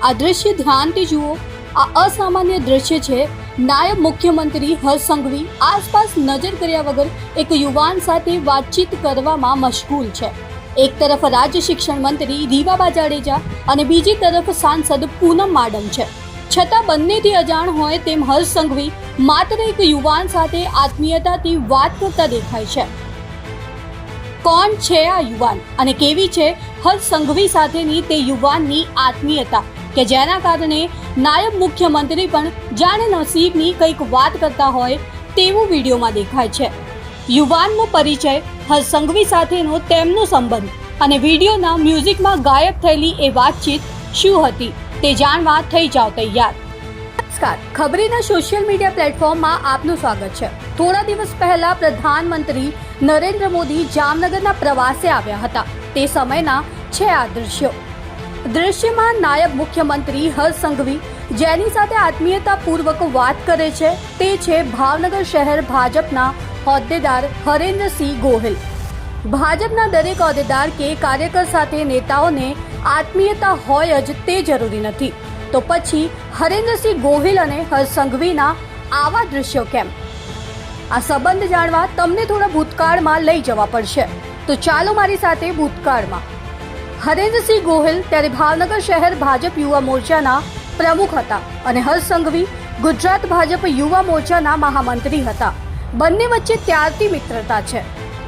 આ દ્રશ્ય ધ્યાનથી જુઓ। આ અસામાન્ય દ્રશ્ય છે। નાયબ મુખ્યમંત્રી હર્ષ સંઘવી આસપાસ નજર કર્યા વગર એક યુવાન સાથે વાતચીત કરવામાં મશગુલ છે। એક તરફ રાજ્ય શિક્ષણ મંત્રી રીવાબા જાડેજા અને બીજી તરફ સાંસદ પૂનમ માડમ છે, છતાં બંનેથી અજાણ હોય તેમ હર્ષ સંઘવી માત્ર એક યુવાન સાથે આત્મીયતાથી વાત કરતા દેખાય છે। કોણ છે આ યુવાન અને કેવી છે હર્ષ સંઘવી સાથેની તે યુવાનની આત્મીયતા કે જેના કારણે નાયબ મુખ્યમંત્રી પણ જાણે નસીબની કંઈક વાત કરતા હોય તેવું વિડીયોમાં દેખાય છે। યુવાનનો પરિચય, હર્ષ સંઘવી સાથેનો તેમનો સંબંધ અને વિડીયોના મ્યુઝિકમાં ગાયબ થયેલી એ વાતચીત શું હતી તે જાણવા થઈ જાવ તૈયાર। નમસ્કાર, ખબરીના સોશિયલ મીડિયા પ્લેટફોર્મમાં આપનું સ્વાગત છે। થોડા દિવસ પહેલા પ્રધાનમંત્રી નરેન્દ્ર મોદી જામનગરના પ્રવાસે આવ્યા હતા। તે સમયના છે આ દૃશ્યમાં નાયબ મુખ્યમંત્રી હર્ષ સંઘવી જેની સાથે આત્મીયતાપૂર્વક વાત કરે છે તે છે ભાવનગર શહેર ભાજપના હોદ્દેદાર હરેન્દ્રસિંહ ગોહિલ। ભાજપના દરેક હોદ્દેદાર કે કાર્યકર સાથે નેતાઓને આત્મીયતા હોય જ તે જરૂરી નથી, તો પછી હરેન્દ્રસિંહ ગોહિલ અને હર્ષ સંઘવીના આવા દૃશ્યો કેમ? આ સંબંધ જાણવા તમને થોડા ભૂતકાળમાં લઈ જવા પડશે। તો ચાલો મારી સાથે ભૂતકાળમાં। હરેન્દ્રસિંહ ગોહિલ ત્યારે ભાવનગર શહેર ભાજપ યુવા મોરચાના પ્રમુખ હતા અને હર્ષ સંઘવી ગુજરાત ભાજપ યુવા મોરચાના મહામંત્રી હતા। બંને વચ્ચે ત્યારથી મિત્રતા છે।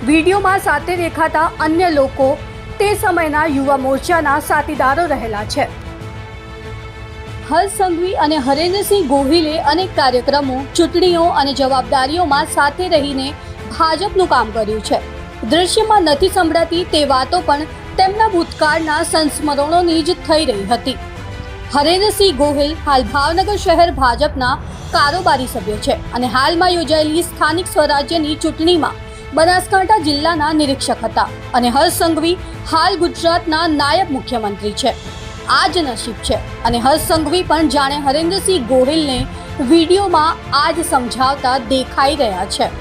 વિડીયોમાં સાથે દેખાતા અન્ય લોકો તે સમયના યુવા મોરચાના સાથીદારો રહેલા છે। હર્ષ સંઘવી અને હરેન્દ્રસિંહ ગોહિલે અનેક કાર્યક્રમો, ચૂંટણીઓ અને જવાબદારીઓમાં સાથે રહીને ભાજપનું કામ કર્યું છે। દૃશ્યમાં નથી સંભળાતી તે વાતો પણ તેમના ભૂતકાળના સંસ્મરણોની જ થઈ રહી હતી। હરેન્દ્રસિંહ ગોહિલ હાલ ભાવનગર શહેર ભાજપના કારોબારી સભ્ય છે અને હાલમાં યોજાયેલી સ્થાનિક સ્વરાજ્યની ચૂંટણીમાં બનાસકાંઠા જિલ્લાના નિરીક્ષક હતા અને હર્ષ સંઘવી હાલ ગુજરાતના નાયબ મુખ્યમંત્રી છે। આ જ નસીબ છે અને હર્ષ સંઘવી પણ જાણે હરેન્દ્રસિંહ ગોહિલને વિડીયોમાં આ જ સમજાવતા દેખાઈ રહ્યા છે।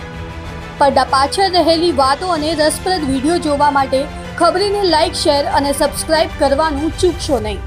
પડદા પાછળ રહેલી વાતો અને રસપ્રદ વિડીયો જોવા માટે ખબરીને લાઇક, શેર અને સબસ્ક્રાઇબ કરવાનું ચૂકશો નહીં।